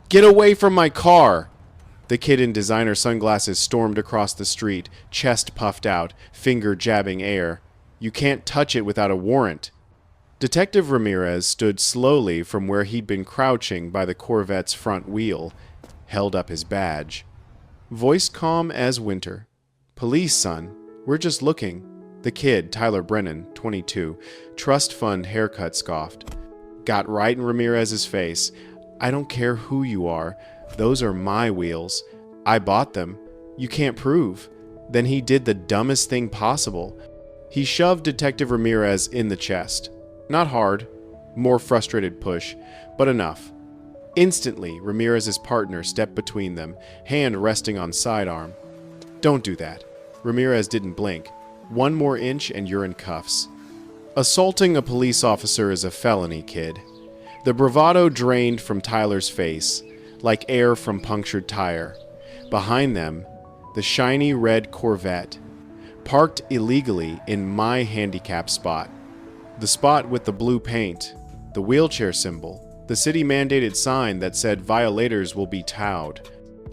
Get away from my car! The kid in designer sunglasses stormed across the street, chest puffed out, finger jabbing air. You can't touch it without a warrant. Detective Ramirez stood slowly from where he'd been crouching by the Corvette's front wheel, held up his badge. Voice calm as winter. Police, son. We're just looking. The kid, Tyler Brennan, 22, trust fund haircut scoffed. Got right in Ramirez's face. I don't care who you are. Those are my wheels. I bought them. You can't prove. Then he did the dumbest thing possible. He shoved Detective Ramirez in the chest. Not hard. More frustrated push, but enough. Instantly, Ramirez's partner stepped between them, hand resting on sidearm. Don't do that. Ramirez didn't blink. One more inch and you're in cuffs. Assaulting a police officer is a felony, kid. The bravado drained from Tyler's face, like air from punctured tire. Behind them, the shiny red Corvette, parked illegally in my handicap spot. The spot with the blue paint, the wheelchair symbol, the city-mandated sign that said violators will be towed.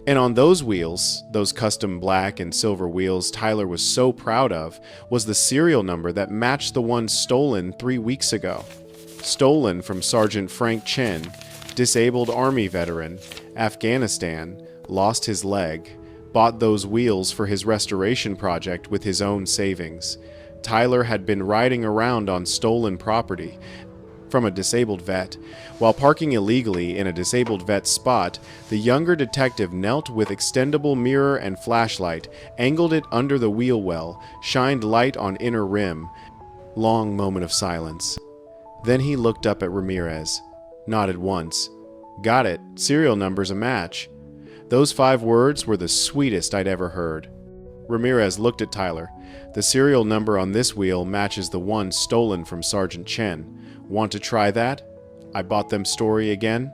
And on those wheels, those custom black and silver wheels Tyler was so proud of, was the serial number that matched the one stolen 3 weeks ago. Stolen from Sergeant Frank Chen, disabled Army veteran, Afghanistan, lost his leg, bought those wheels for his restoration project with his own savings. Tyler had been riding around on stolen property from a disabled vet. While parking illegally in a disabled vet's spot, the younger detective knelt with extendable mirror and flashlight, angled it under the wheel well, shined light on inner rim. Long moment of silence. Then he looked up at Ramirez, nodded once. Got it, serial number's a match. Those 5 words were the sweetest I'd ever heard. Ramirez looked at Tyler. The serial number on this wheel matches the one stolen from Sergeant Chen. Want to try that? I bought them story again?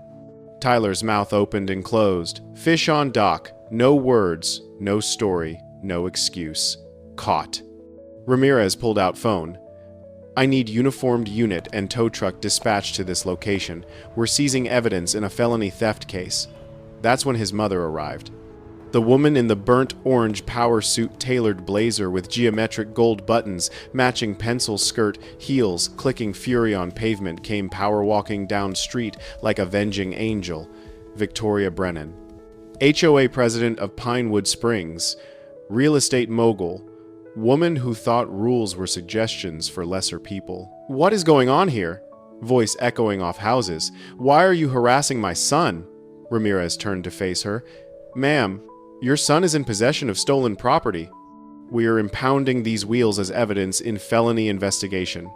Tyler's mouth opened and closed. Fish on dock. No words, no story, no excuse. Caught. Ramirez pulled out phone. I need uniformed unit and tow truck dispatched to this location. We're seizing evidence in a felony theft case. That's when his mother arrived. The woman in the burnt orange power suit tailored blazer with geometric gold buttons, matching pencil skirt, heels, clicking fury on pavement came power walking down street like avenging angel. Victoria Brennan. HOA president of Pinewood Springs. Real estate mogul. Woman who thought rules were suggestions for lesser people. What is going on here? Voice echoing off houses. Why are you harassing my son? Ramirez turned to face her. Ma'am, your son is in possession of stolen property. We are impounding these wheels as evidence in felony investigation.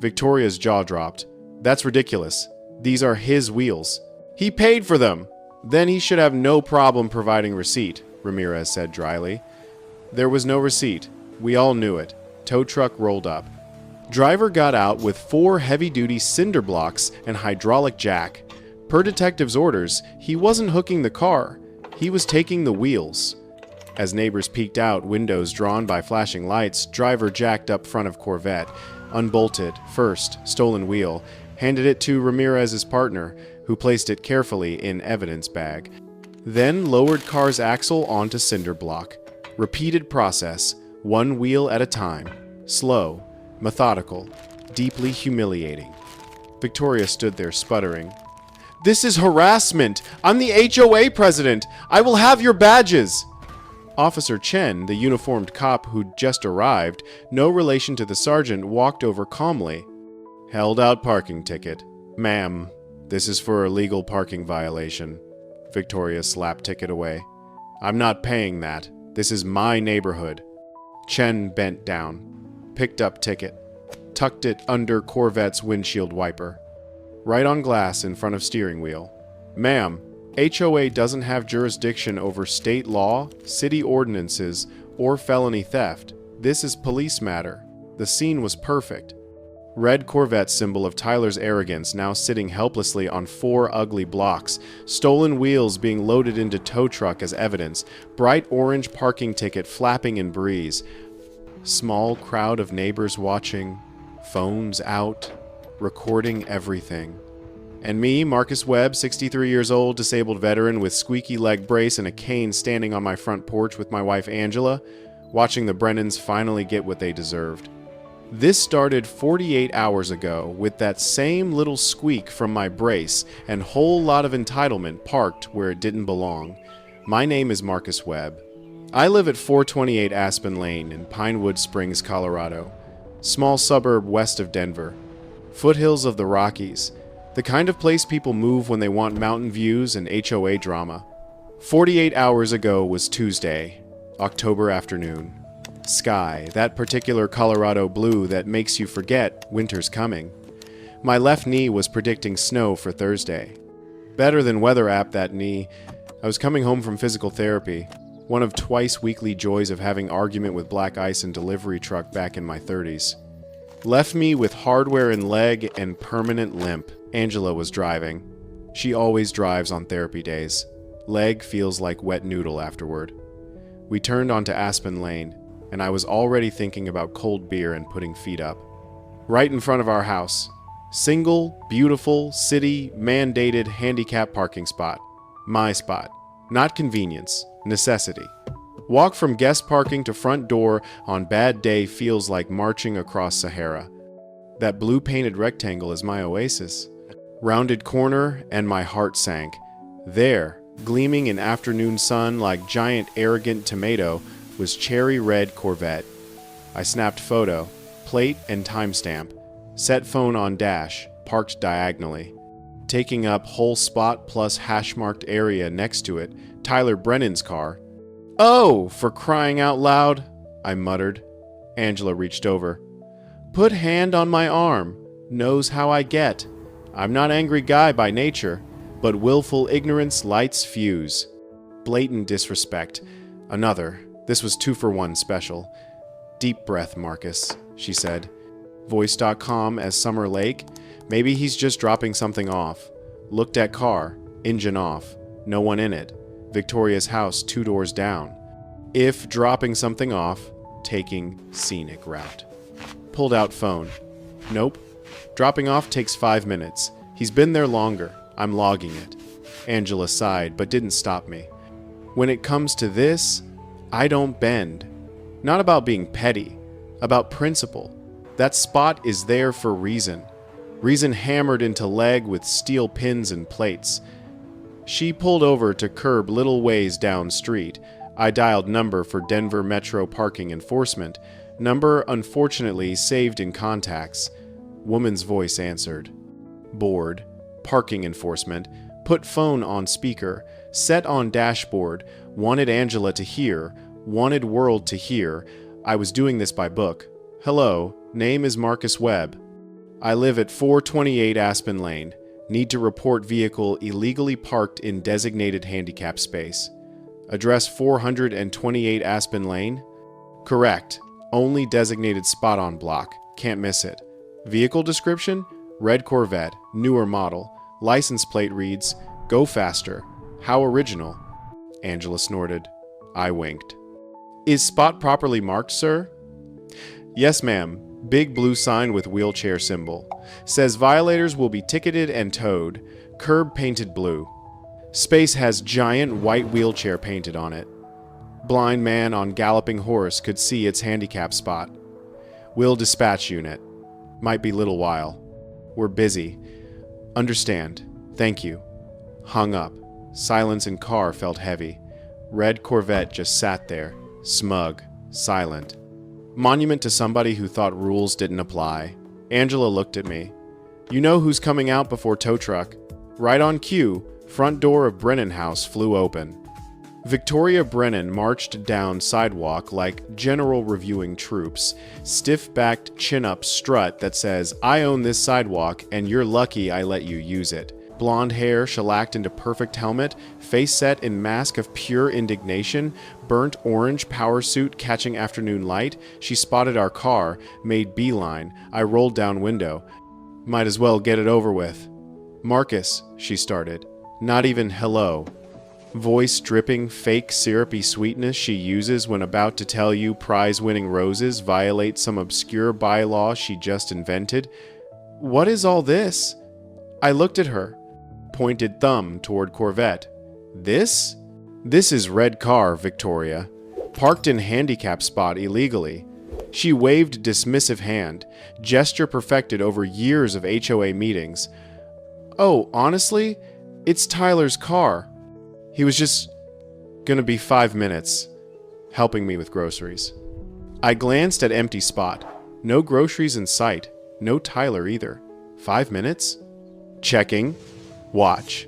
Victoria's jaw dropped. That's ridiculous. These are his wheels. He paid for them. Then he should have no problem providing receipt, Ramirez said dryly. There was no receipt. We all knew it. Tow truck rolled up. Driver got out with 4 heavy-duty cinder blocks and hydraulic jack. Per detective's orders, he wasn't hooking the car. He was taking the wheels. As neighbors peeked out, windows drawn by flashing lights, driver jacked up front of Corvette, unbolted, first, stolen wheel, handed it to Ramirez's partner, who placed it carefully in evidence bag. Then lowered car's axle onto cinder block. Repeated process, one wheel at a time. Slow, methodical, deeply humiliating. Victoria stood there sputtering. This is harassment! I'm the HOA president! I will have your badges! Officer Chen, the uniformed cop who'd just arrived, no relation to the sergeant, walked over calmly. Held out parking ticket. Ma'am, this is for illegal parking violation. Victoria slapped ticket away. I'm not paying that. This is my neighborhood. Chen bent down, picked up ticket, tucked it under Corvette's windshield wiper. Right on glass in front of steering wheel. Ma'am, HOA doesn't have jurisdiction over state law, city ordinances, or felony theft. This is police matter. The scene was perfect. Red Corvette symbol of Tyler's arrogance now sitting helplessly on 4 ugly blocks, stolen wheels being loaded into tow truck as evidence, bright orange parking ticket flapping in breeze. Small crowd of neighbors watching, phones out, recording everything. And me, Marcus Webb, 63 years old, disabled veteran with squeaky leg brace and a cane, standing on my front porch with my wife Angela, watching the Brennans finally get what they deserved. This started 48 hours ago with that same little squeak from my brace and whole lot of entitlement parked where it didn't belong. My name is Marcus Webb. I live at 428 Aspen Lane in Pinewood Springs, Colorado. Small suburb west of Denver. Foothills of the Rockies. The kind of place people move when they want mountain views and HOA drama. 48 hours ago was Tuesday, October afternoon. Sky, that particular Colorado blue that makes you forget winter's coming. My left knee was predicting snow for Thursday. Better than weather app, that knee. I was coming home from physical therapy, one of twice weekly joys of having argument with black ice and delivery truck back in my 30s. Left me with hardware in leg and permanent limp. Angela was driving. She always drives on therapy days. Leg feels like wet noodle afterward. We turned onto Aspen Lane, and I was already thinking about cold beer and putting feet up. Right in front of our house. Single, beautiful, city, mandated handicap parking spot. My spot. Not convenience, necessity. Walk from guest parking to front door on bad day feels like marching across Sahara. That blue painted rectangle is my oasis. Rounded corner, and my heart sank. There, gleaming in afternoon sun like giant arrogant tomato, was cherry red Corvette. I snapped photo, plate and timestamp, set phone on dash, parked diagonally. Taking up whole spot plus hash marked area next to it, Tyler Brennan's car. "Oh, for crying out loud," I muttered. Angela reached over. "Put hand on my arm. Knows how I get. I'm not angry guy by nature, but willful ignorance lights fuse." Blatant disrespect. Another. This was 2-for-1 special. "Deep breath, Marcus," she said. Voice.com as Summer Lake. Maybe he's just dropping something off. Looked at car. Engine off. No one in it. Victoria's house 2 doors down. If dropping something off, taking scenic route. Pulled out phone. Nope. Dropping off takes 5 minutes. He's been there longer. I'm logging it. Angela sighed, but didn't stop me. When it comes to this, I don't bend. Not about being petty. About principle. That spot is there for reason. Reason hammered into leg with steel pins and plates. She pulled over to curb little ways down street. I dialed number for Denver Metro Parking Enforcement. Number unfortunately saved in contacts. Woman's voice answered. Board. Parking enforcement. Put phone on speaker. Set on dashboard. Wanted Angela to hear. Wanted world to hear. I was doing this by book. Hello. Name is Marcus Webb. I live at 428 Aspen Lane. Need to report vehicle illegally parked in designated handicap space. Address 428 Aspen Lane? Correct. Only designated spot on block. Can't miss it. Vehicle description? Red Corvette, newer model. License plate reads, "Go faster." How original. Angela snorted. I winked. Is spot properly marked, sir? Yes, ma'am. Big blue sign with wheelchair symbol. Says violators will be ticketed and towed. Curb painted blue. Space has giant white wheelchair painted on it. Blind man on galloping horse could see its handicap spot. Will dispatch unit. Might be little while. We're busy. Understand. Thank you. Hung up. Silence in car felt heavy. Red Corvette just sat there, smug, silent. Monument to somebody who thought rules didn't apply. Angela looked at me. You know who's coming out before tow truck? Right on cue, front door of Brennan house flew open. Victoria Brennan marched down sidewalk like general reviewing troops, stiff-backed chin-up strut that says, I own this sidewalk and you're lucky I let you use it. Blonde hair shellacked into perfect helmet, face set in mask of pure indignation, burnt orange power suit catching afternoon light. She spotted our car, made beeline. I rolled down window. Might as well get it over with. Marcus, she started. Not even hello. Voice dripping fake syrupy sweetness she uses when about to tell you prize-winning roses violate some obscure bylaw she just invented. What is all this? I looked at her, pointed thumb toward Corvette. This? This is red car, Victoria. Parked in handicap spot illegally. She waved dismissive hand, gesture perfected over years of HOA meetings. Oh, honestly, it's Tyler's car. He was just gonna be 5 minutes, helping me with groceries. I glanced at empty spot. No groceries in sight. No Tyler either. 5 minutes? Checking. Watch.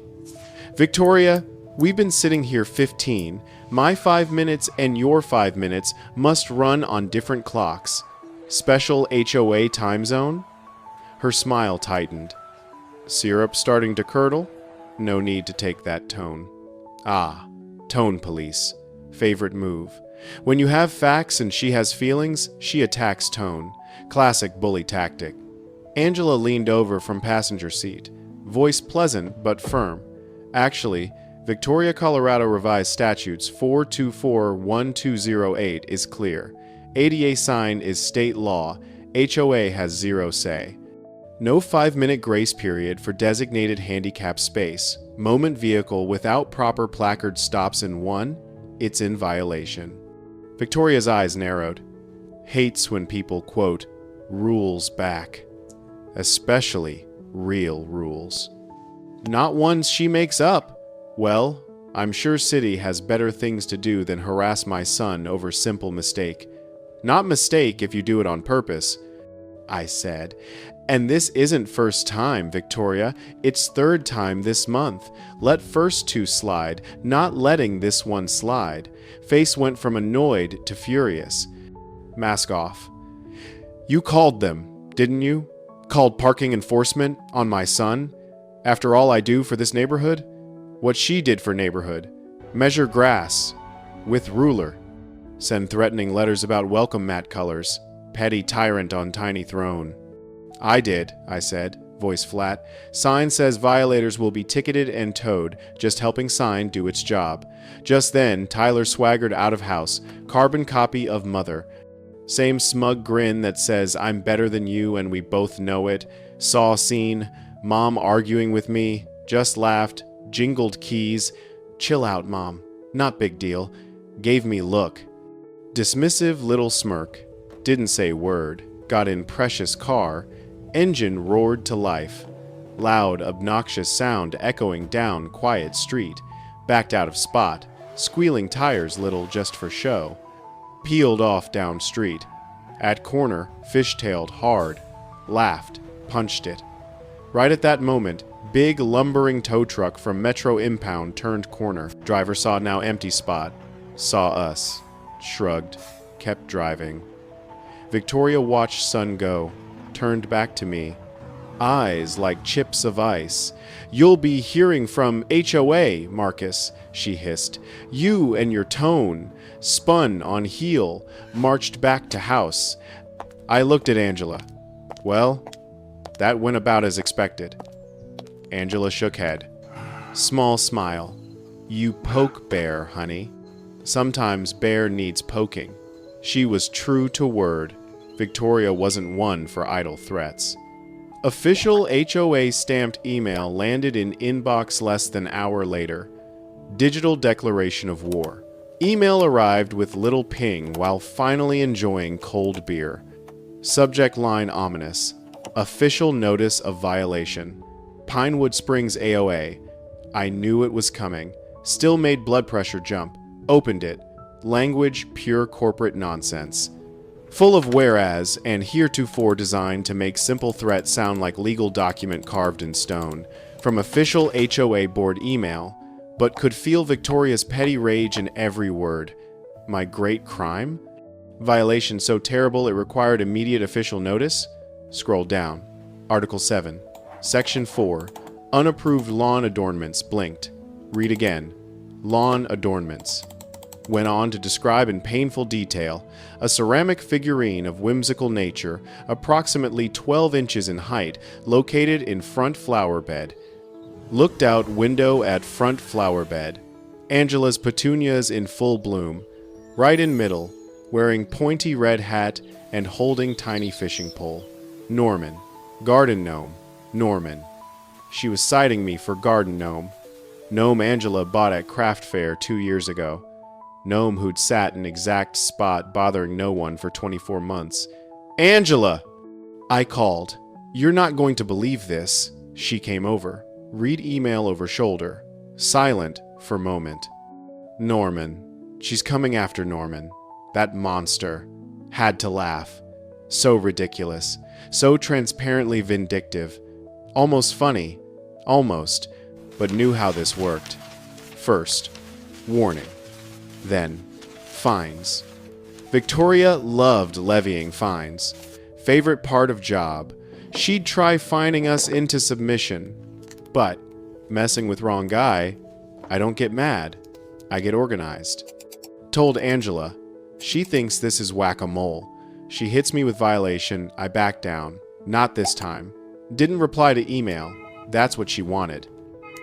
Victoria, we've been sitting here 15. My 5 minutes and your 5 minutes must run on different clocks. Special HOA time zone? Her smile tightened. Syrup starting to curdle? No need to take that tone. Ah, tone police. Favorite move. When you have facts and she has feelings, she attacks tone. Classic bully tactic. Angela leaned over from passenger seat. Voice pleasant but firm. Actually, Victoria, Colorado Revised Statutes 424-1208 is clear. ADA sign is state law. HOA has zero say. No 5-minute grace period for designated handicap space. Moment vehicle without proper placard stops in one, it's in violation. Victoria's eyes narrowed. Hates when people quote, rules back. Especially real rules. Not ones she makes up. Well, I'm sure City has better things to do than harass my son over simple mistake. Not mistake if you do it on purpose, I said. And this isn't first time, Victoria. It's third time this month. Let first two slide, not letting this one slide. Face went from annoyed to furious. Mask off. You called them, didn't you? Called parking enforcement on my son? After all I do for this neighborhood? What she did for neighborhood. Measure grass. With ruler. Send threatening letters about welcome mat colors. Petty tyrant on tiny throne. I did, I said, voice flat. Sign says violators will be ticketed and towed, just helping sign do its job. Just then, Tyler swaggered out of house, carbon copy of mother. Same smug grin that says I'm better than you and we both know it. Saw scene, mom arguing with me, just laughed, jingled keys. Chill out, mom. Not big deal. Gave me look. Dismissive little smirk. Didn't say word. Got in precious car. Engine roared to life. Loud, obnoxious sound echoing down quiet street. Backed out of spot. Squealing tires little just for show. Peeled off down street. At corner, fishtailed hard. Laughed. Punched it. Right at that moment, big lumbering tow truck from Metro Impound turned corner. Driver saw now empty spot. Saw us. Shrugged. Kept driving. Victoria watched son go. Turned back to me. Eyes like chips of ice. You'll be hearing from HOA, Marcus, she hissed. You and your tone. Spun on heel. Marched back to house. I looked at Angela. Well, that went about as expected. Angela shook head. Small smile. You poke bear, honey. Sometimes bear needs poking. She was true to word. Victoria wasn't one for idle threats. Official HOA stamped email landed in inbox less than hour later. Digital declaration of war. Email arrived with little ping while finally enjoying cold beer. Subject line ominous. Official notice of violation. Pinewood Springs AOA. I knew it was coming. Still made blood pressure jump. Opened it. Language pure corporate nonsense. Full of whereas and heretofore designed to make simple threats sound like legal document carved in stone. From official HOA board email, but could feel Victoria's petty rage in every word. My great crime? Violation so terrible it required immediate official notice? Scroll down. Article 7. Section 4. Unapproved lawn adornments blinked. Read again. Lawn adornments. Went on to describe in painful detail a ceramic figurine of whimsical nature, approximately 12 inches in height, located in front flower bed. Looked out window at front flower bed. Angela's petunias in full bloom. Right in middle, wearing pointy red hat and holding tiny fishing pole. Norman. Garden gnome. Norman. She was citing me for garden gnome. Gnome Angela bought at craft fair 2 years ago. Gnome who'd sat in exact spot bothering no one for 24 months. Angela! I called. You're not going to believe this. She came over. Read email over shoulder. Silent for moment. Norman. She's coming after Norman. That monster. Had to laugh. So ridiculous. So transparently vindictive. Almost funny. Almost. But knew how this worked. First, warning. Then, fines. Victoria loved levying fines. Favorite part of job. She'd try fining us into submission. But, messing with wrong guy, I don't get mad. I get organized. Told Angela. She thinks this is whack-a-mole. She hits me with violation, I back down. Not this time. Didn't reply to email. That's what she wanted.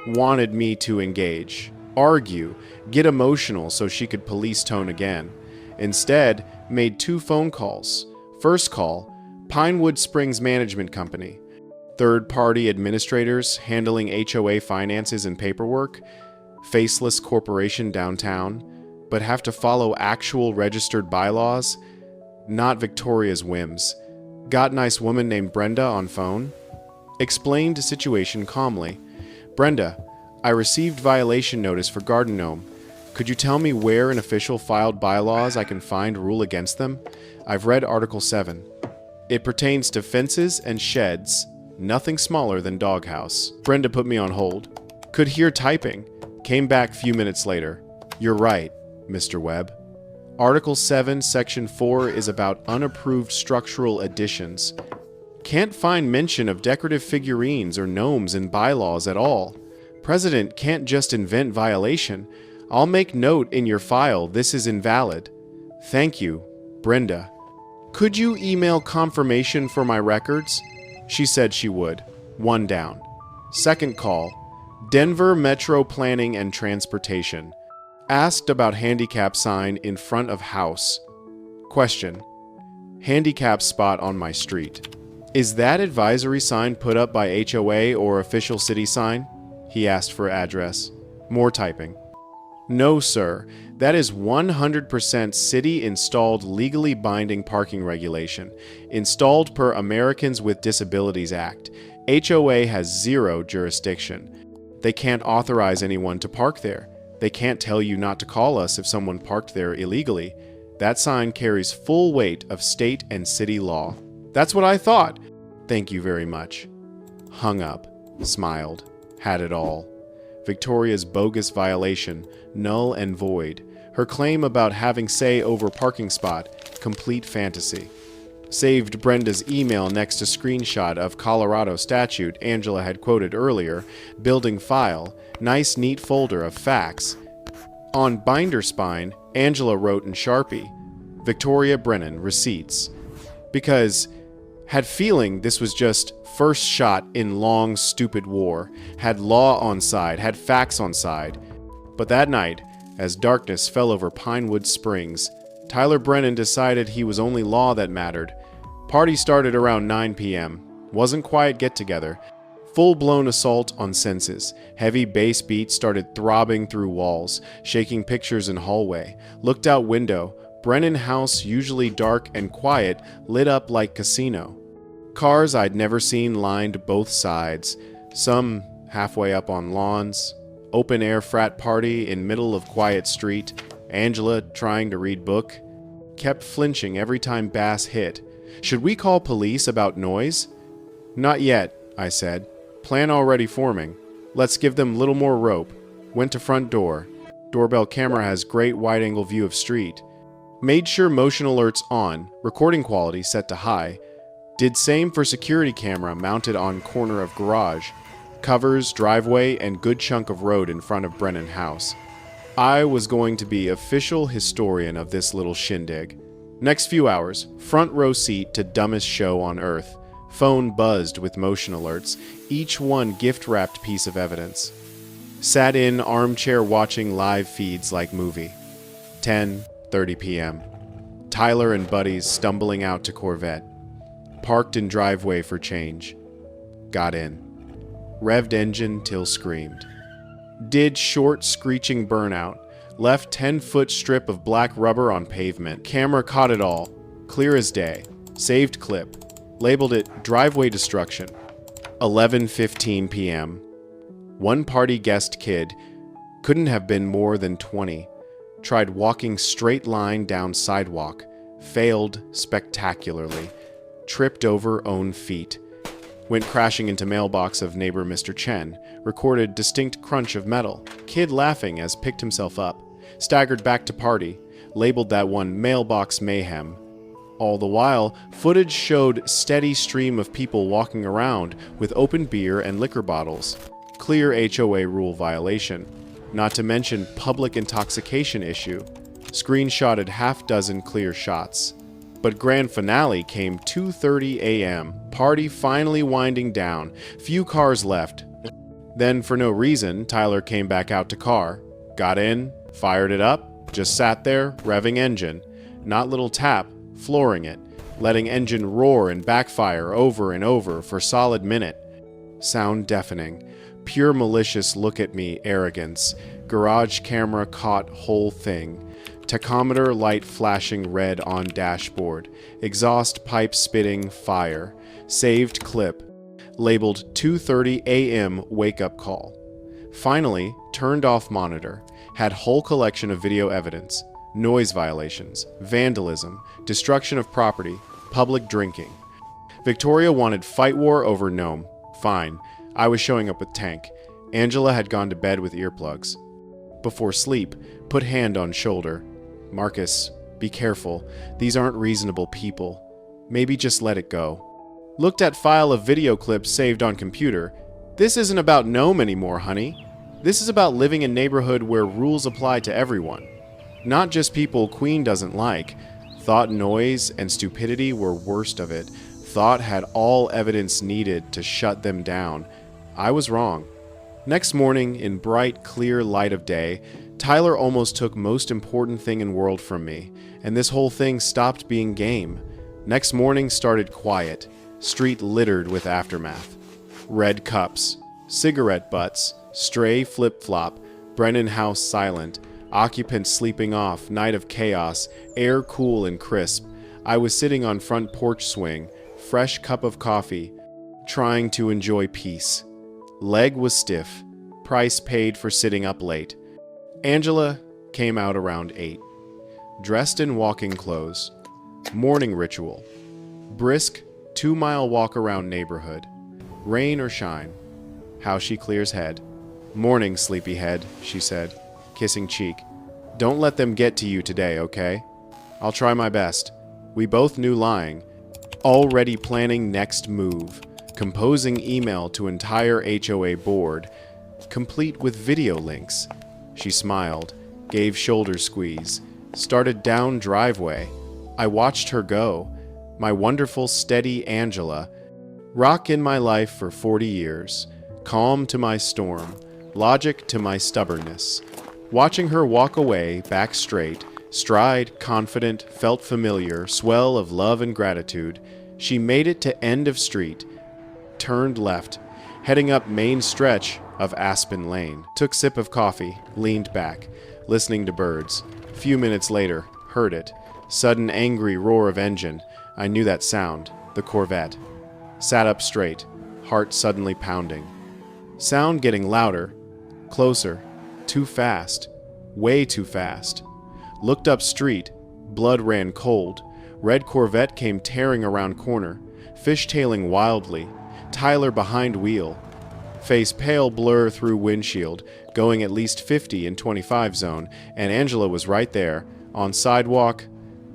Wanted me to engage. Argue. Get emotional so she could police tone again. Instead, made 2 phone calls. First call, Pinewood Springs Management Company. Third-party administrators handling HOA finances and paperwork. Faceless corporation downtown, but have to follow actual registered bylaws. Not Victoria's whims. Got nice woman named Brenda on phone. Explained situation calmly. Brenda, I received violation notice for garden gnome. Could you tell me where in official filed bylaws I can find rule against them? I've read Article 7. It pertains to fences and sheds, nothing smaller than doghouse. Brenda put me on hold. Could hear typing. Came back few minutes later. You're right, Mr. Webb. Article 7, Section 4 is about unapproved structural additions. Can't find mention of decorative figurines or gnomes in bylaws at all. President can't just invent violation. I'll make note in your file this is invalid. Thank you, Brenda. Could you email confirmation for my records? She said she would. 1 down. Second call, Denver Metro Planning and Transportation. Asked about handicap sign in front of house. Question. Handicap spot on my street. Is that advisory sign put up by HOA or official city sign? He asked for address. More typing. No, sir. That is 100% city-installed legally binding parking regulation. Installed per Americans with Disabilities Act. HOA has 0 jurisdiction. They can't authorize anyone to park there. They can't tell you not to call us if someone parked there illegally. That sign carries full weight of state and city law. That's what I thought. Thank you very much. Hung up. Smiled. Had it all. Victoria's bogus violation, null and void. Her claim about having say over parking spot, complete fantasy. Saved Brenda's email next to screenshot of Colorado statute Angela had quoted earlier, building file, nice neat folder of facts. On binder spine, Angela wrote in Sharpie, Victoria Brennan, receipts. Because had feeling this was just first shot in long, stupid war, had law on side, had facts on side. But that night, as darkness fell over Pinewood Springs, Tyler Brennan decided he was only law that mattered. Party started around 9 p.m. Wasn't quiet get-together. Full-blown assault on senses. Heavy bass beats started throbbing through walls, shaking pictures in hallway. Looked out window. Brennan house, usually dark and quiet, lit up like casino. Cars I'd never seen lined both sides. Some halfway up on lawns. Open-air frat party in middle of quiet street. Angela trying to read book. Kept flinching every time bass hit. Should we call police about noise? Not yet, I said. Plan already forming. Let's give them little more rope. Went to front door. Doorbell camera has great wide-angle view of street. Made sure motion alerts on, recording quality set to high. Did same for security camera mounted on corner of garage. Covers, driveway, and good chunk of road in front of Brennan house. I was going to be official historian of this little shindig. Next few hours, front row seat to dumbest show on earth. Phone buzzed with motion alerts, each one gift-wrapped piece of evidence. Sat in armchair watching live feeds like movie. 10:30 p.m. Tyler and buddies stumbling out to Corvette. Parked in driveway for change. Got in. revved engine till screamed. Did short screeching burnout, left 10-foot strip of black rubber on pavement. Camera caught it all, clear as day. Saved clip, labeled it driveway destruction. 11:15 p.m. One party guest kid, couldn't have been more than 20, tried walking straight line down sidewalk, failed spectacularly, tripped over own feet, went crashing into mailbox of neighbor Mr. Chen, recorded distinct crunch of metal, kid laughing as picked himself up, staggered back to party, labeled that one mailbox mayhem. All the while, footage showed steady stream of people walking around with open beer and liquor bottles. Clear HOA rule violation. Not to mention public intoxication issue. Screenshotted half-dozen clear shots. But grand finale came 2:30 a.m. Party finally winding down. Few cars left. Then, for no reason, Tyler came back out to car. Got in, fired it up, just sat there, revving engine. Not little tap, flooring it, letting engine roar and backfire over and over for solid minute. Sound deafening. Pure malicious look at me arrogance. Garage camera caught whole thing. Tachometer light flashing red on dashboard. Exhaust pipe spitting fire. Saved clip. Labeled 2:30 a.m. wake-up call. Finally, turned off monitor. Had whole collection of video evidence. Noise violations, vandalism, destruction of property, public drinking. Victoria wanted fight war over Gnome. Fine. I was showing up with tank. Angela had gone to bed with earplugs. Before sleep, put hand on shoulder. Marcus, be careful. These aren't reasonable people. Maybe just let it go. Looked at file of video clips saved on computer. This isn't about Gnome anymore, honey. This is about living in a neighborhood where rules apply to everyone. Not just people Queen doesn't like. Thought noise and stupidity were worst of it. Thought had all evidence needed to shut them down. I was wrong. Next morning, in bright, clear light of day, Tyler almost took most important thing in world from me, and this whole thing stopped being game. Next morning started quiet, street littered with aftermath. Red cups, cigarette butts, stray flip-flop, Brennan house silent, occupants sleeping off, night of chaos, air cool and crisp. I was sitting on front porch swing, fresh cup of coffee, trying to enjoy peace. Leg was stiff, price paid for sitting up late. Angela came out around 8. Dressed in walking clothes. Morning ritual. Brisk, 2-mile walk around neighborhood. Rain or shine. How she clears head. Morning, sleepyhead, she said, kissing cheek. Don't let them get to you today, okay? I'll try my best. We both knew lying. Already planning next move. Composing email to entire HOA board. Complete with video links. She smiled, gave shoulder squeeze, started down driveway. I watched her go. My wonderful, steady Angela. Rock in my life for 40 years. Calm to my storm. Logic to my stubbornness. Watching her walk away, back straight, stride, confident, felt familiar, swell of love and gratitude. She made it to end of street. Turned left, heading up main stretch of Aspen Lane. Took sip of coffee, leaned back, listening to birds. Few minutes later, heard it. Sudden angry roar of engine. I knew that sound. The Corvette. Sat up straight, heart suddenly pounding. Sound getting louder. Closer. Too fast. Way too fast. Looked up street. Blood ran cold. Red Corvette came tearing around corner. Fishtailing wildly. Tyler behind wheel. Face pale blur through windshield, going at least 50 in 25 zone, and Angela was right there, on sidewalk,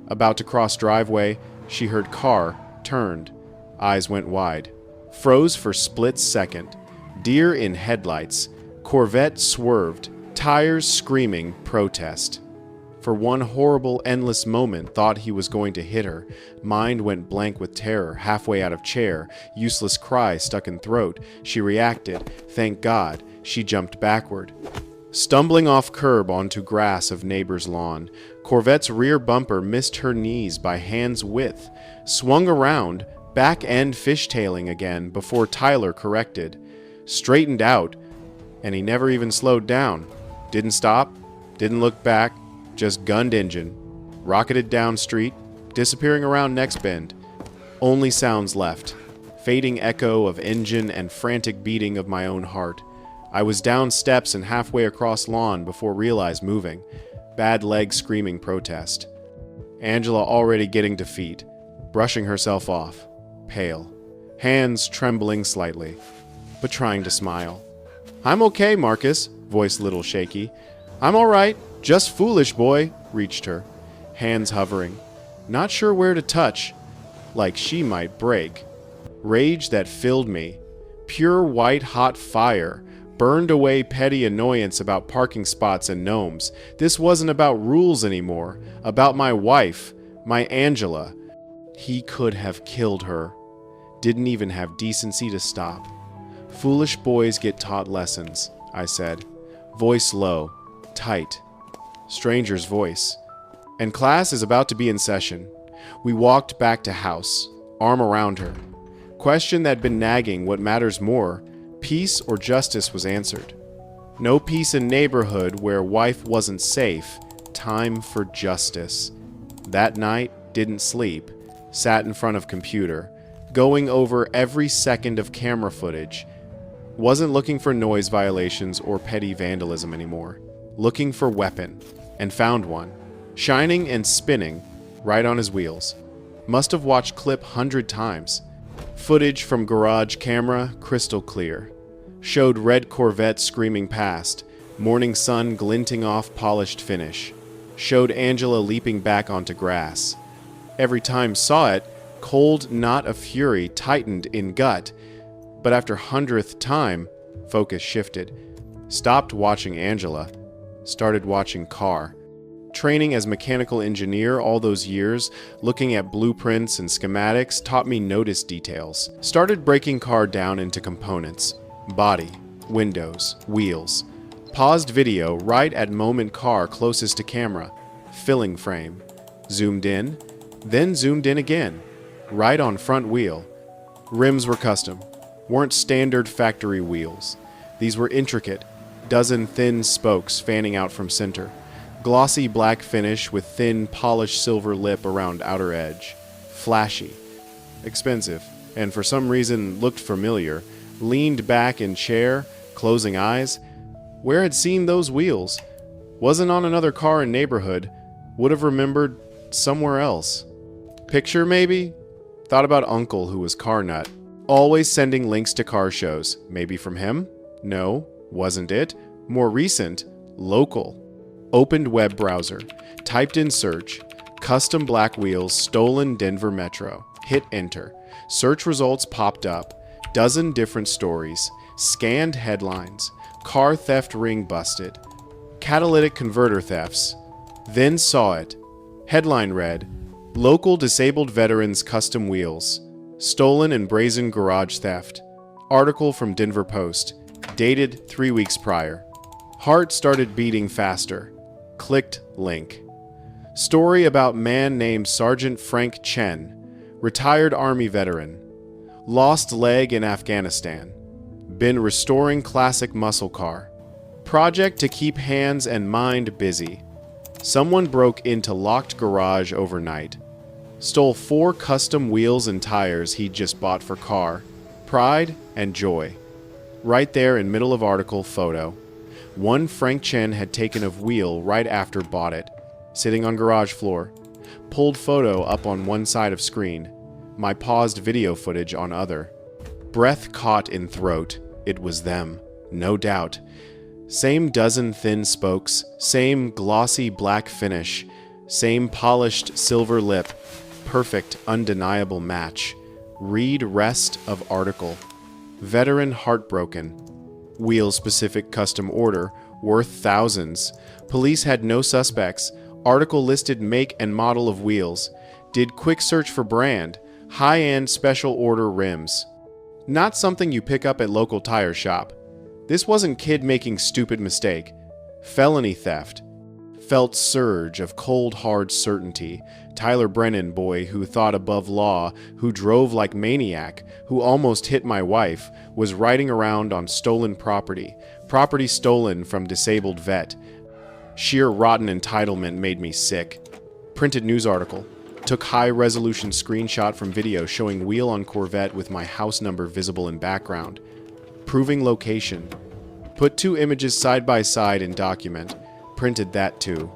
about to cross driveway. She heard car, turned. Eyes went wide. Froze for split second. Deer in headlights. Corvette swerved. Tires screaming protest. For one horrible, endless moment, thought he was going to hit her. Mind went blank with terror, halfway out of chair. Useless cry stuck in throat. She reacted. Thank God. She jumped backward. Stumbling off curb onto grass of neighbor's lawn. Corvette's rear bumper missed her knees by hand's width. Swung around, back end fishtailing again before Tyler corrected. straightened out, and he never even slowed down. Didn't stop, didn't look back, just gunned engine. Rocketed down street, disappearing around next bend. Only sounds left. Fading echo of engine and frantic beating of my own heart. I was down steps and halfway across lawn before realized moving. Bad leg screaming protest. Angela already getting to feet, brushing herself off, pale. Hands trembling slightly, but trying to smile. "I'm okay, Marcus," voice little shaky. "I'm all right, just foolish, boy," reached her. Hands hovering, not sure where to touch, like she might break. Rage that filled me, pure white hot fire, burned away petty annoyance about parking spots and gnomes. This wasn't about rules anymore, about my wife, my Angela. He could have killed her. Didn't even have decency to stop. "Foolish boys get taught lessons," I said. Voice low, tight. Stranger's voice. "And class is about to be in session." We walked back to house, arm around her. Question that'd been nagging, what matters more, peace or justice, was answered. No peace in neighborhood where wife wasn't safe. Time for justice. That night, didn't sleep. Sat in front of computer, going over every second of camera footage. Wasn't looking for noise violations or petty vandalism anymore. Looking for weapon, and found one. Shining and spinning, right on his wheels. Must have watched clip 100 times. Footage from garage camera, crystal clear. Showed red Corvette screaming past, morning sun glinting off polished finish. Showed Angela leaping back onto grass. Every time saw it, cold knot of fury tightened in gut. But after 100th time, focus shifted. Stopped watching Angela. Started watching car. Training as mechanical engineer all those years, looking at blueprints and schematics, taught me notice details. Started breaking car down into components. Body, windows, wheels. Paused video right at moment car closest to camera. Filling frame. Zoomed in, then zoomed in again. Right on front wheel. Rims were custom. Weren't standard factory wheels. These were intricate, dozen thin spokes fanning out from center. Glossy black finish with thin polished silver lip around outer edge. Flashy. Expensive, and for some reason looked familiar. Leaned back in chair, closing eyes. Where had seen those wheels? Wasn't on another car in neighborhood. Would have remembered somewhere else. Picture maybe? Thought about uncle who was car nut. Always sending links to car shows. Maybe from him? No, wasn't it. More recent, local. Opened web browser, typed in search, custom black wheels, stolen Denver Metro. Hit enter. Search results popped up. Dozen different stories. Scanned headlines. Car theft ring busted. Catalytic converter thefts. Then saw it. Headline read, "Local disabled veterans custom wheels. Stolen and brazen garage theft." Article from Denver Post. Dated 3 weeks prior. Heart started beating faster. Clicked link. Story about man named Sergeant Frank Chen, retired Army veteran. Lost leg in Afghanistan. Been restoring classic muscle car. Project to keep hands and mind busy. Someone broke into locked garage overnight. Stole 4 custom wheels and tires he'd just bought for car. Pride and joy. Right there in middle of article photo. One Frank Chen had taken of wheel right after bought it. Sitting on garage floor. Pulled photo up on one side of screen. My paused video footage on other. Breath caught in throat. It was them. No doubt. Same dozen thin spokes. Same glossy black finish. Same polished silver lip. Perfect, undeniable match. Read rest of article. Veteran heartbroken. Wheel-specific custom order, worth thousands. Police had no suspects. Article listed make and model of wheels. Did quick search for brand. High-end special order rims. Not something you pick up at local tire shop. This wasn't kid making stupid mistake. Felony theft. felt surge of cold, hard certainty. Tyler Brennan, boy who thought above law, who drove like maniac, who almost hit my wife, was riding around on stolen property. Property stolen from disabled vet. Sheer rotten entitlement made me sick. Printed news article. Took high-resolution screenshot from video showing wheel on Corvette with my house number visible in background. Proving location. Put 2 images side by side in document. Printed that too.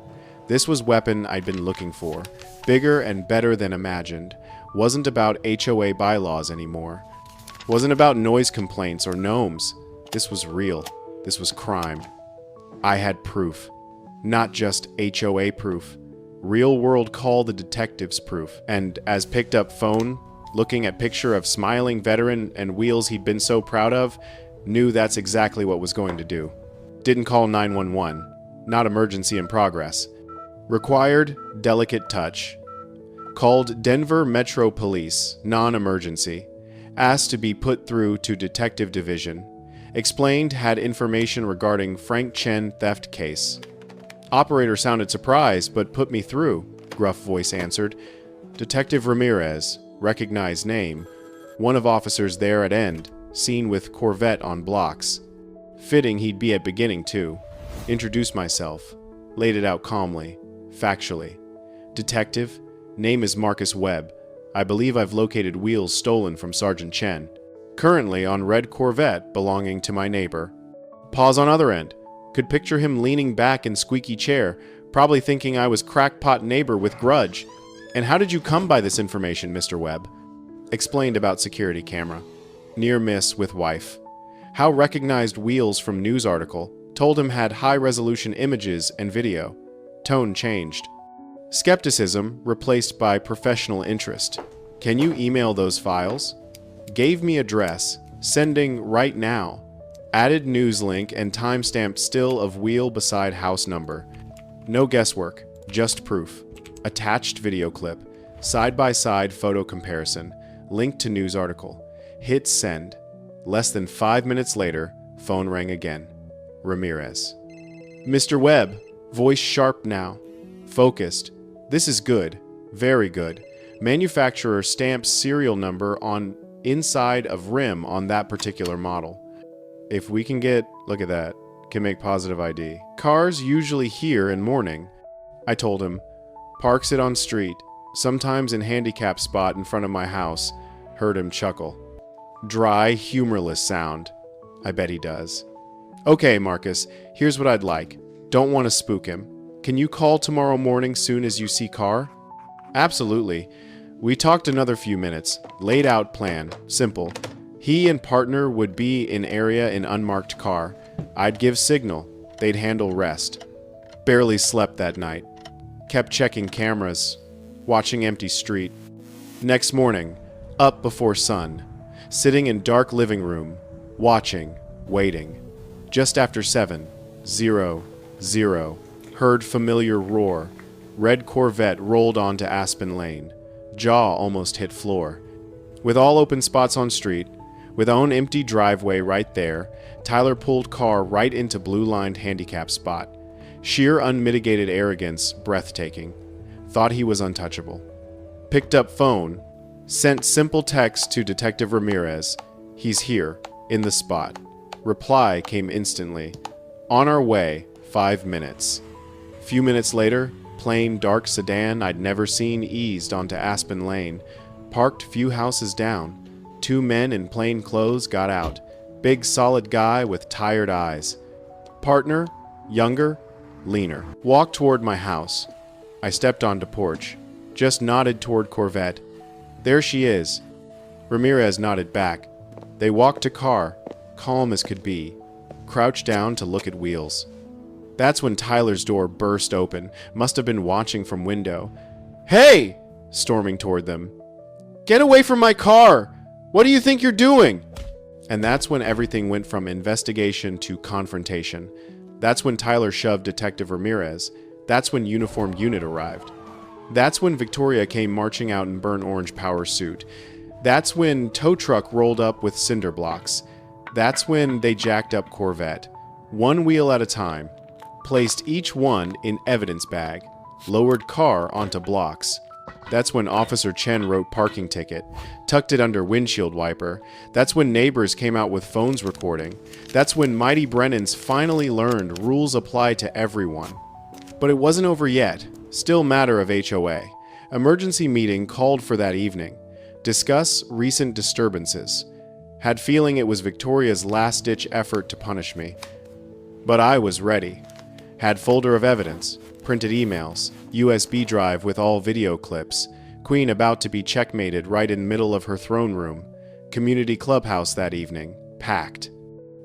This was weapon I'd been looking for. Bigger and better than imagined. Wasn't about HOA bylaws anymore. Wasn't about noise complaints or gnomes. This was real. This was crime. I had proof. Not just HOA proof. Real world call the detectives proof. And as picked up phone, looking at picture of smiling veteran and wheels he'd been so proud of, knew that's exactly what was going to do. Didn't call 911. Not emergency in progress. Required delicate touch. Called Denver Metro Police, non-emergency. Asked to be put through to Detective Division. Explained had information regarding Frank Chen theft case. Operator sounded surprised, but put me through, gruff voice answered. Detective Ramirez, recognized name. One of officers there at end, seen with Corvette on blocks. Fitting he'd be at beginning too. Introduced myself. Laid it out calmly, factually. Detective, name is Marcus Webb. I believe I've located wheels stolen from Sergeant Chen. Currently on red Corvette belonging to my neighbor. Pause on other end. Could picture him leaning back in squeaky chair, probably thinking I was crackpot neighbor with grudge. And how did you come by this information, Mr. Webb? Explained about security camera. Near miss with wife. How recognized wheels from news article. Told him had high-resolution images and video. Tone changed. Skepticism replaced by professional interest. Can you email those files? Gave me address. Sending right now. Added news link and timestamp still of wheel beside house number. No guesswork, just proof. Attached video clip. Side-by-side photo comparison. Link to news article. Hit send. Less than 5 minutes later, phone rang again. Ramirez. Mr. Webb, voice sharp now. Focused. This is good. Very good. Manufacturer stamps serial number on inside of rim on that particular model. If we can get, look at that, can make positive ID. Cars usually here in morning. I told him. Parks it on street. Sometimes in handicap spot in front of my house. Heard him chuckle. Dry, humorless sound. I bet he does. Okay, Marcus, here's what I'd like. Don't want to spook him. Can you call tomorrow morning soon as you see car? Absolutely. We talked another few minutes. Laid out plan. Simple. He and partner would be in area in unmarked car. I'd give signal. They'd handle rest. Barely slept that night. Kept checking cameras. Watching empty street. Next morning, up before sun. Sitting in dark living room. Watching. Waiting. Just after 7. 0. 0. Heard familiar roar. Red Corvette rolled onto Aspen Lane. Jaw almost hit floor. With all open spots on street, with own empty driveway right there, Tyler pulled car right into blue-lined handicap spot. Sheer unmitigated arrogance, breathtaking. Thought he was untouchable. Picked up phone. Sent simple text to Detective Ramirez. He's here, in the spot. Reply came instantly. On our way, 5 minutes. Few minutes later, plain dark sedan I'd never seen eased onto Aspen Lane. Parked few houses down. 2 men in plain clothes got out. Big solid guy with tired eyes. Partner, younger, leaner. Walked toward my house. I stepped onto porch. Just nodded toward Corvette. There she is. Ramirez nodded back. They walked to car, calm as could be. Crouched down to look at wheels. That's when Tyler's door burst open. Must have been watching from window. Hey! Storming toward them. Get away from my car! What do you think you're doing? And that's when everything went from investigation to confrontation. That's when Tyler shoved Detective Ramirez. That's when uniformed unit arrived. That's when Victoria came marching out in burnt orange power suit. That's when tow truck rolled up with cinder blocks. That's when they jacked up Corvette. One wheel at a time. placed each one in evidence bag, lowered car onto blocks. That's when Officer Chen wrote parking ticket, tucked it under windshield wiper. That's when neighbors came out with phones recording. That's when Mighty Brennan's finally learned rules apply to everyone. But it wasn't over yet. Still matter of HOA. Emergency meeting called for that evening. Discuss recent disturbances. Had feeling it was Victoria's last-ditch effort to punish me. But I was ready. Had folder of evidence, printed emails, USB drive with all video clips, Queen about to be checkmated right in middle of her throne room, community clubhouse that evening, packed.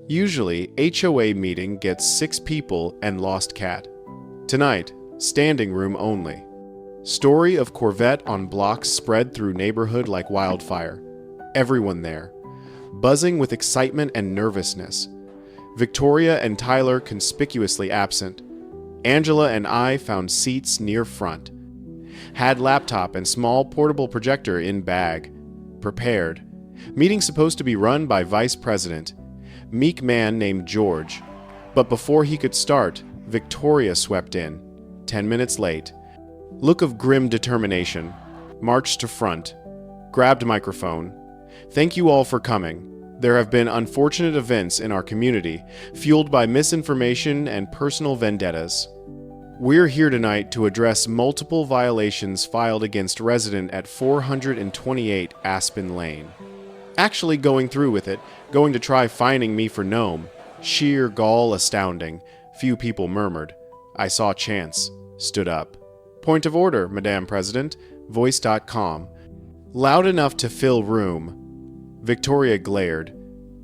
Usually, HOA meeting gets 6 people and lost cat. Tonight, standing room only. Story of Corvette on blocks spread through neighborhood like wildfire. Everyone there, buzzing with excitement and nervousness. Victoria and Tyler conspicuously absent. Angela and I found seats near front. Had laptop and small portable projector in bag. Prepared. Meeting supposed to be run by Vice President. Meek man named George. But before he could start, Victoria swept in. 10 minutes late. Look of grim determination. Marched to front. Grabbed microphone. Thank you all for coming. There have been unfortunate events in our community, fueled by misinformation and personal vendettas. We're here tonight to address multiple violations filed against resident at 428 Aspen Lane. Actually going through with it, going to try fining me for gnome. Sheer gall astounding. Few people murmured. I saw Chance. Stood up. Point of order, Madame President. Voice.com. Loud enough to fill room. Victoria glared.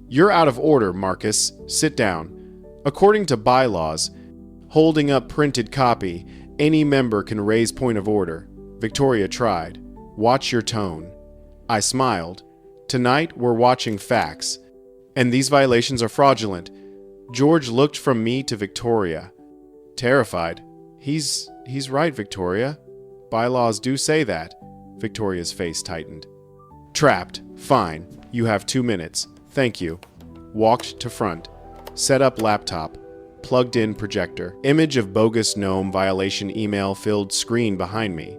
You're out of order, Marcus. Sit down. According to bylaws, holding up printed copy, any member can raise point of order. Victoria tried. Watch your tone. I smiled. Tonight, we're watching facts. And these violations are fraudulent. George looked from me to Victoria. Terrified. He's right, Victoria. Bylaws do say that. Victoria's face tightened. Trapped. Fine. You have 2 minutes. Thank you. Walked to front. Set up laptop. Plugged in projector. Image of bogus gnome violation email filled screen behind me.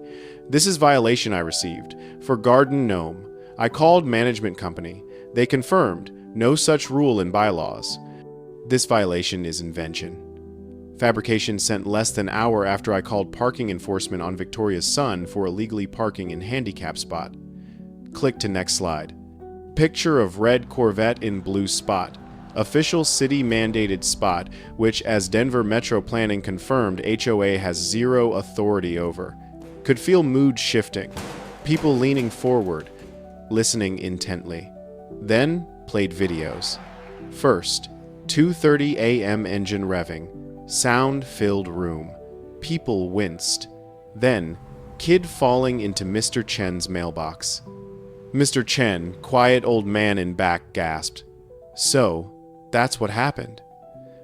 This is violation I received. For garden gnome. I called management company. They confirmed. No such rule in bylaws. This violation is invention. Fabrication sent less than hour after I called parking enforcement on Victoria's son for illegally parking in handicap spot. Click to next slide. Picture of red Corvette in blue spot. Official city mandated spot, which as Denver Metro Planning confirmed HOA has zero authority over. Could feel mood shifting. People leaning forward, listening intently. Then played videos. First, 2:30 a.m. engine revving. Sound-filled room. People winced. Then, kid falling into Mr. Chen's mailbox. Mr. Chen, quiet old man in back, gasped. So, that's what happened.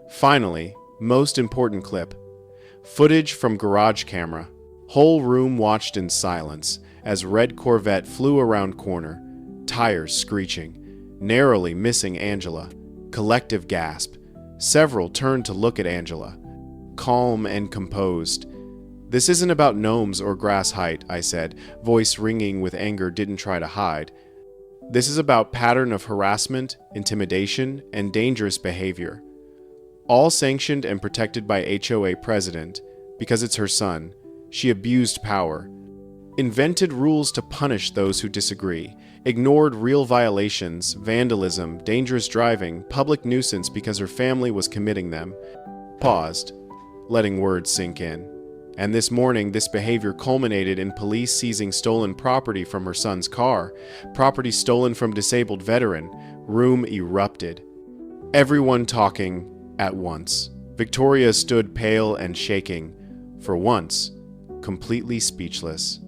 Finally, most important clip. Footage from garage camera. Whole room watched in silence as red Corvette flew around corner. Tires screeching. Narrowly missing Angela. Collective gasp. Several turned to look at Angela. Calm and composed. This isn't about gnomes or grass height, I said, voice ringing with anger didn't try to hide. This is about pattern of harassment, intimidation, and dangerous behavior. All sanctioned and protected by HOA president, because it's her son. She abused power. Invented rules to punish those who disagree. Ignored real violations, vandalism, dangerous driving, public nuisance because her family was committing them. Paused, letting words sink in. And this morning, this behavior culminated in police seizing stolen property from her son's car, property stolen from disabled veteran. Room erupted. Everyone talking at once. Victoria stood pale and shaking. For once, completely speechless.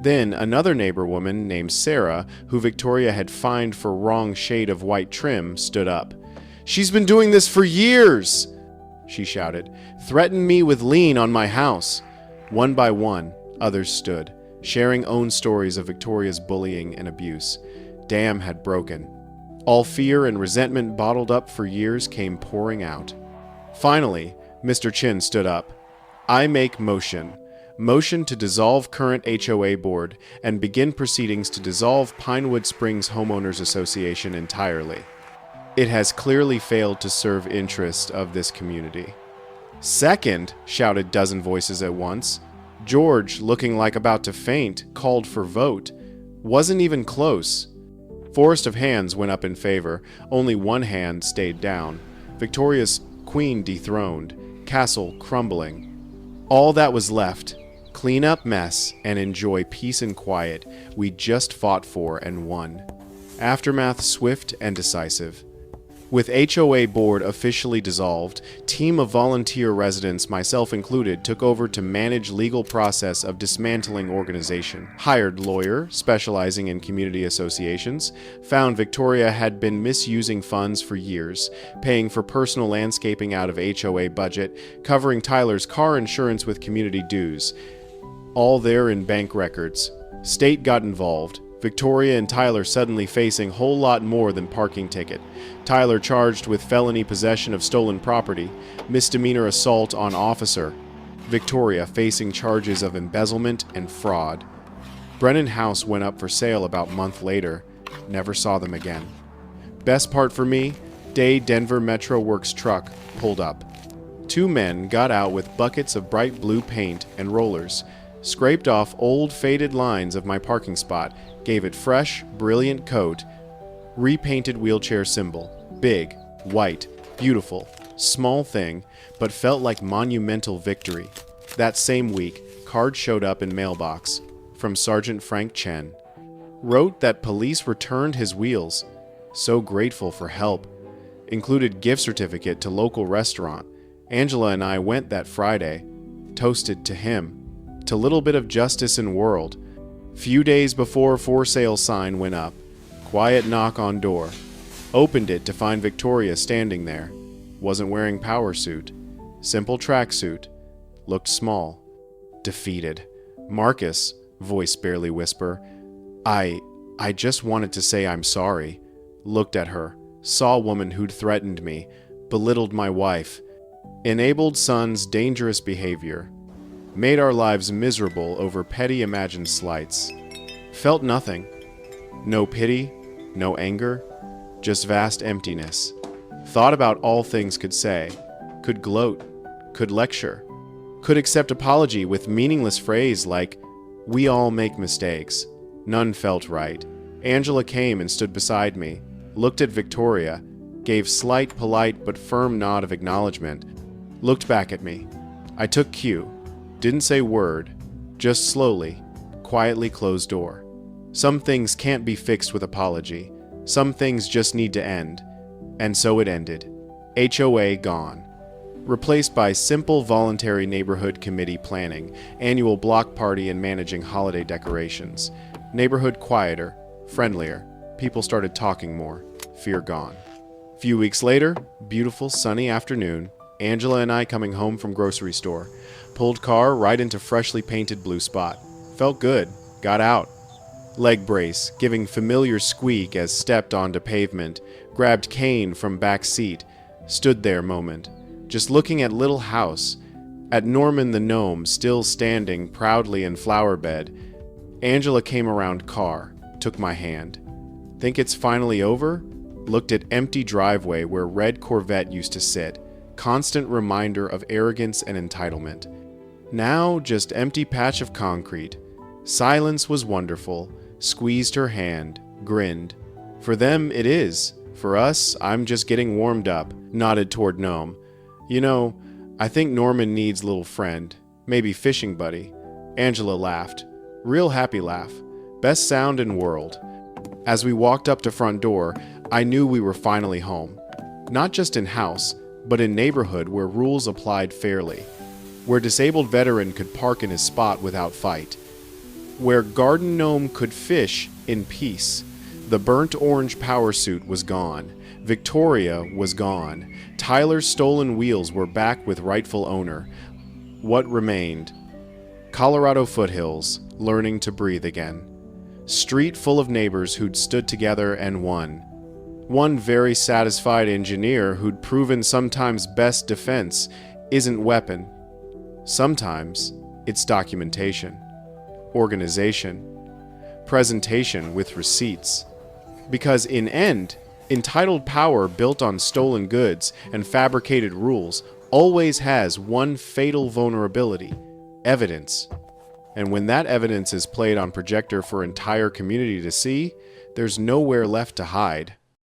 Then another neighbor woman named Sarah, who Victoria had fined for wrong shade of white trim, stood up. "She's been doing this for years!" she shouted. "Threatened me with lien on my house." One by one, others stood, sharing own stories of Victoria's bullying and abuse. Dam had broken. All fear and resentment bottled up for years came pouring out. Finally, Mr. Chin stood up. I make motion. Motion to dissolve current HOA board and begin proceedings to dissolve Pinewood Springs Homeowners Association entirely. It has clearly failed to serve interests of this community. Second, shouted dozen voices at once. George, looking like about to faint, called for vote. Wasn't even close. Forest of hands went up in favor. Only one hand stayed down. Victoria's queen dethroned. Castle crumbling. All that was left. Clean up mess and enjoy peace and quiet we just fought for and won. Aftermath swift and decisive. With HOA board officially dissolved, team of volunteer residents, myself included, took over to manage legal process of dismantling organization. Hired lawyer, specializing in community associations, found Victoria had been misusing funds for years, paying for personal landscaping out of HOA budget, covering Tyler's car insurance with community dues. All there in bank records. State got involved. Victoria and Tyler suddenly facing whole lot more than parking ticket. Tyler charged with felony possession of stolen property, misdemeanor assault on officer. Victoria facing charges of embezzlement and fraud. Brennan House went up for sale about a month later. Never saw them again. Best part for me, day Denver Metro Works truck pulled up. Two men got out with buckets of bright blue paint and rollers, scraped off old faded lines of my parking spot, gave it fresh, brilliant coat, repainted wheelchair symbol, big, white, beautiful, small thing, but felt like monumental victory. That same week, card showed up in mailbox from Sergeant Frank Chen. Wrote that police returned his wheels. So grateful for help. Included gift certificate to local restaurant. Angela and I went that Friday. Toasted to him. To little bit of justice in world. Few days before for sale sign went up. Quiet knock on door. Opened it to find Victoria standing there. Wasn't wearing power suit. Simple tracksuit. Looked small. Defeated. Marcus, voice barely whisper. I just wanted to say I'm sorry. Looked at her. Saw a woman who'd threatened me. Belittled my wife. Enabled son's dangerous behavior. Made our lives miserable over petty imagined slights. Felt nothing. No pity, no anger, just vast emptiness. Thought about all things could say, could gloat, could lecture, could accept apology with meaningless phrase like, we all make mistakes. None felt right. Angela came and stood beside me, looked at Victoria, gave slight, polite, but firm nod of acknowledgement, looked back at me. I took cue. Didn't say word, just slowly, quietly closed door. Some things can't be fixed with apology. Some things just need to end. And so it ended. HOA gone. Replaced by simple voluntary neighborhood committee planning, annual block party and managing holiday decorations. Neighborhood quieter, friendlier. People started talking more. Fear gone. Few weeks later, beautiful sunny afternoon, Angela and I coming home from grocery store. Pulled car right into freshly painted blue spot. Felt good. Got out. Leg brace, giving familiar squeak as stepped onto pavement. Grabbed cane from back seat. Stood there moment. Just looking at little house. At Norman the gnome still standing proudly in flower bed. Angela came around car. Took my hand. Think it's finally over? Looked at empty driveway where red Corvette used to sit. Constant reminder of arrogance and entitlement. Now just empty patch of concrete. Silence was wonderful. Squeezed her hand. Grinned. For them it is. For us, I'm just getting warmed up. Nodded toward Gnome. You know, I think Norman needs little friend. Maybe fishing buddy. Angela laughed. Real happy laugh. Best sound in world. As we walked up to front door, I knew we were finally home. Not just in house, but in neighborhood where rules applied fairly. Where disabled veteran could park in his spot without fight. Where garden gnome could fish in peace. The burnt orange power suit was gone. Victoria was gone. Tyler's stolen wheels were back with rightful owner. What remained? Colorado foothills, learning to breathe again. Street full of neighbors who'd stood together and won. One very satisfied engineer who'd proven sometimes best defense isn't weapon. Sometimes it's documentation, organization, presentation with receipts. Because in end, entitled power built on stolen goods and fabricated rules always has one fatal vulnerability: evidence. And when that evidence is played on projector for entire community to see, there's nowhere left to hide.